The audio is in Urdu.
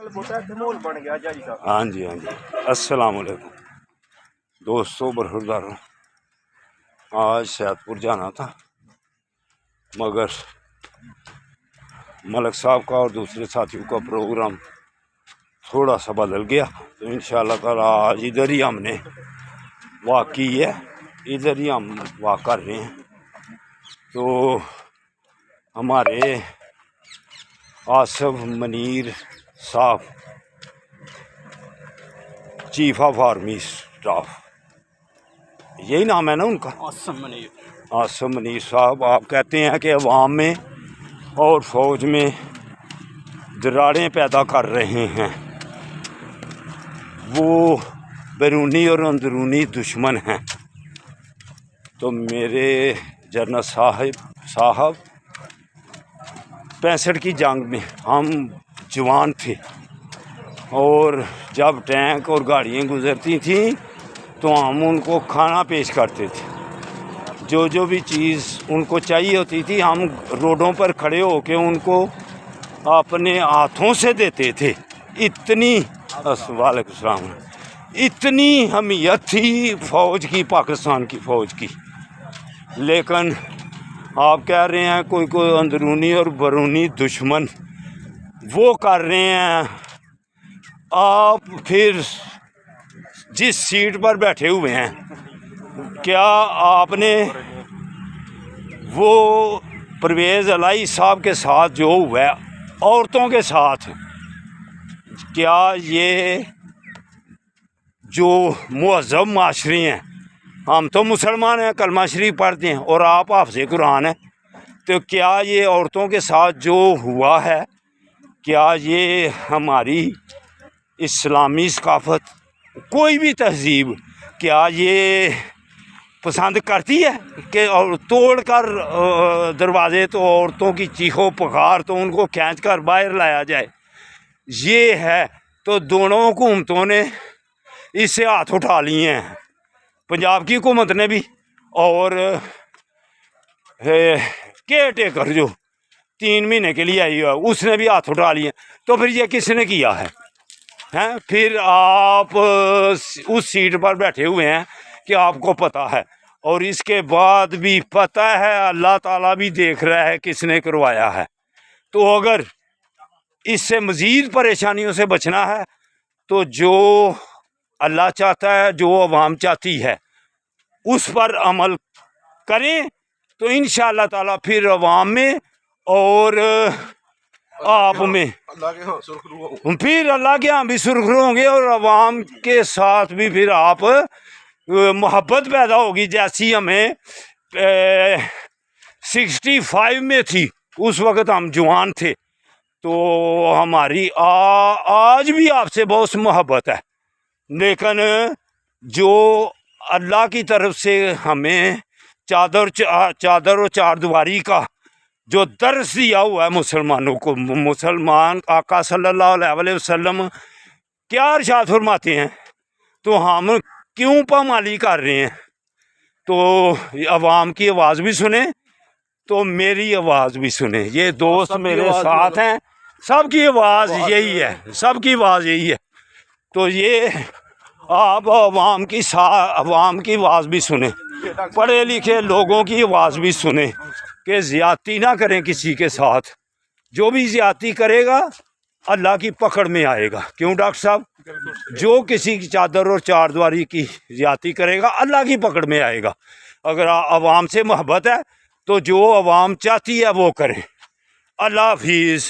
ہاں جی السلام علیکم دوستوں برخورداروں، آج سیاد پور جانا تھا مگر ملک صاحب کا اور دوسرے ساتھیوں کا پروگرام تھوڑا سا بدل گیا، تو انشاءاللہ تعالی آج ادھر ہی ہم نے واک کی ہے، ادھر ہی ہم واک کر رہے ہیں۔ تو ہمارے آصف منیر صاحب چیف آف آرمی اسٹاف، یہی نام ہے نا ان کا، آصف منیر صاحب، آپ کہتے ہیں کہ عوام میں اور فوج میں دراڑیں پیدا کر رہے ہیں، وہ بیرونی اور اندرونی دشمن ہیں۔ تو میرے جنرل صاحب 65 کی جنگ میں ہم جوان تھے، اور جب ٹینک اور گاڑیاں گزرتی تھیں تو ہم ان کو کھانا پیش کرتے تھے، جو بھی چیز ان کو چاہیے ہوتی تھی ہم روڈوں پر کھڑے ہو کے ان کو اپنے ہاتھوں سے دیتے تھے۔ وعلیکم السلام، اتنی اہمیت تھی فوج کی، پاکستان کی فوج کی۔ لیکن آپ کہہ رہے ہیں کوئی اندرونی اور بیرونی دشمن وہ کر رہے ہیں۔ آپ پھر جس سیٹ پر بیٹھے ہوئے ہیں، کیا آپ نے وہ پرویز الہی صاحب کے ساتھ جو ہوا ہے عورتوں کے ساتھ، کیا یہ جو مہذب معاشرے ہیں، ہم تو مسلمان ہیں، کلمہ شریف پڑھتے ہیں، اور آپ حافظ قرآن ہیں، تو کیا یہ عورتوں کے ساتھ جو ہوا ہے، کیا یہ ہماری اسلامی ثقافت، کوئی بھی تہذیب، کیا یہ پسند کرتی ہے کہ توڑ کر دروازے تو عورتوں کی چیخو پکار تو ان کو کھینچ کر باہر لایا جائے؟ یہ ہے تو دونوں حکومتوں نے اس سے ہاتھ اٹھا لیے ہیں، پنجاب کی حکومت نے بھی، اور کیئر ٹیکر جو 3 مہینے کے لیے آئی ہے اس نے بھی ہاتھ اٹھا لیے۔ تو پھر یہ کس نے کیا ہے؟ پھر آپ اس سیٹ پر بیٹھے ہوئے ہیں کہ آپ کو پتہ ہے، اور اس کے بعد بھی پتہ ہے، اللہ تعالیٰ بھی دیکھ رہا ہے کس نے کروایا ہے۔ تو اگر اس سے مزید پریشانیوں سے بچنا ہے تو جو اللہ چاہتا ہے، جو عوام چاہتی ہے، اس پر عمل کریں، تو انشاءاللہ تعالیٰ پھر عوام میں اور آپ میں پھر اللہ کے ہاں بھی سرخرو ہوں گے، اور عوام کے ساتھ بھی پھر آپ محبت پیدا ہوگی، جیسی ہمیں 65 میں تھی، اس وقت ہم جوان تھے، تو ہماری آج بھی آپ سے بہت محبت ہے۔ لیکن جو اللہ کی طرف سے ہمیں چادر و چار دیواری کا جو درس دیا ہوا ہے مسلمانوں کو، مسلمان آقا صلی اللہ علیہ وسلم کیا ارشاد فرماتے ہیں، تو ہم کیوں پامالی کر رہے ہیں؟ تو عوام کی آواز بھی سنیں، تو میری آواز بھی سنیں، یہ دوست میرے ساتھ ہیں، سب کی آواز یہی ہے، سب کی آواز یہی ہے۔ تو یہ آپ عوام کی آواز بھی سنیں، پڑھے لکھے لوگوں کی آواز بھی سنیں، کہ زیادتی نہ کریں کسی کے ساتھ، جو بھی زیادتی کرے گا اللہ کی پکڑ میں آئے گا۔ کیوں ڈاکٹر صاحب؟ جو کسی کی چادر اور چار دیواری کی زیادتی کرے گا اللہ کی پکڑ میں آئے گا۔ اگر عوام سے محبت ہے تو جو عوام چاہتی ہے وہ کریں۔ اللہ حافظ۔